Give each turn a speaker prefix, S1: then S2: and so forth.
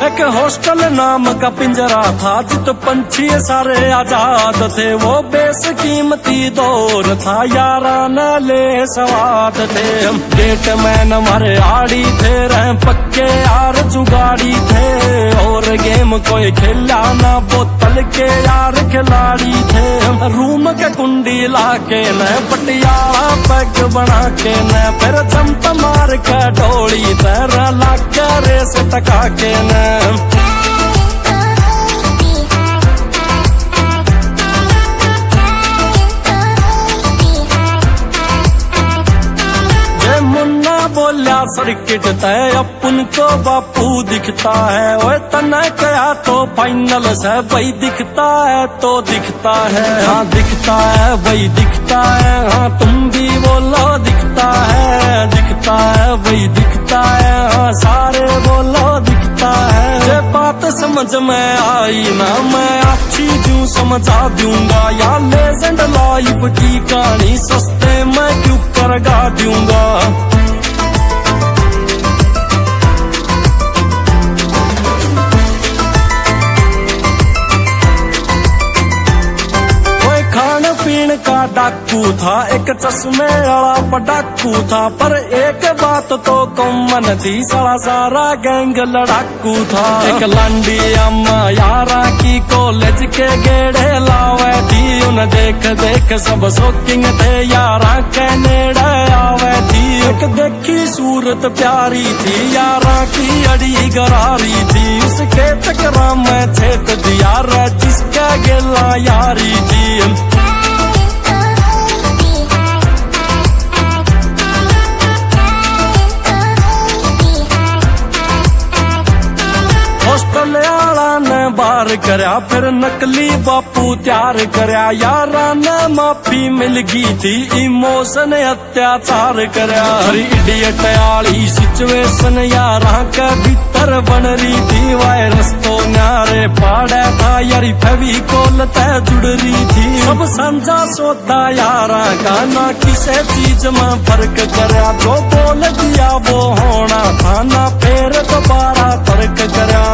S1: एक हॉस्टल नाम का पिंजरा था जित पंछी सारे आजाद थे। वो बेशकीमती दौर था याराना ले सवाद थे। गेट मैन हमारे आड़ी थे रह पक्के यार जुगाड़ी थे। और गेम कोई खेला ना बोतल के यार खिलाड़ी थे। रूम के कुंडी लाके न पटियाला पैग बना के न फिर जंप मार के ढोली तरह लाके रेस टका के न बोलिया सर्किट तय अपन को बापू दिखता है। ओए तना कया तो फाइनल से वही दिखता है तो दिखता है। हाँ दिखता है वही दिखता है। हाँ तुम भी बोलो दिखता है। दिखता है वही दिखता है। हाँ सारे बोलो दिखता है। ये बात समझ में आई ना मैं अच्छी क्यों समझा दूंगा। या लेजेंड लाइफ की कहानी सस्ते मैं क्यों करगा दूंगा। पीण का डाकू था एक चश्मे वाला पटाकू था। पर एक बात तो कॉमन थी सारा सारा गैंग लड़ाकू था। एक लांडी अम्मा यारा की कॉलेज के गेड़े लावे थी। उन देख देख सब शौकिंग थे यारा के नेड़े आवे थी। एक देखी सूरत प्यारी थी यारा की अड़ी गरारी थी। उसके चक्रा में छेद दिया जिसका गेला यारी थी। हॉस्टल आला ने बार करया फिर नकली बापू तैयार करया। यारा ने माफी मिल गई थी इमोशन अत्याचार करया। हरी इडियट आली सिचुएशन यारा के भीतर बन रही थी। वायरस तो न्यारे पाड़ा था यारी फेविकोल तय जुड़ रही थी। सब समझा सोता यारा का ना किसी चीज में फर्क करया। जो बोल दिया वो होना था ना फिर दोबारा तर्क करया।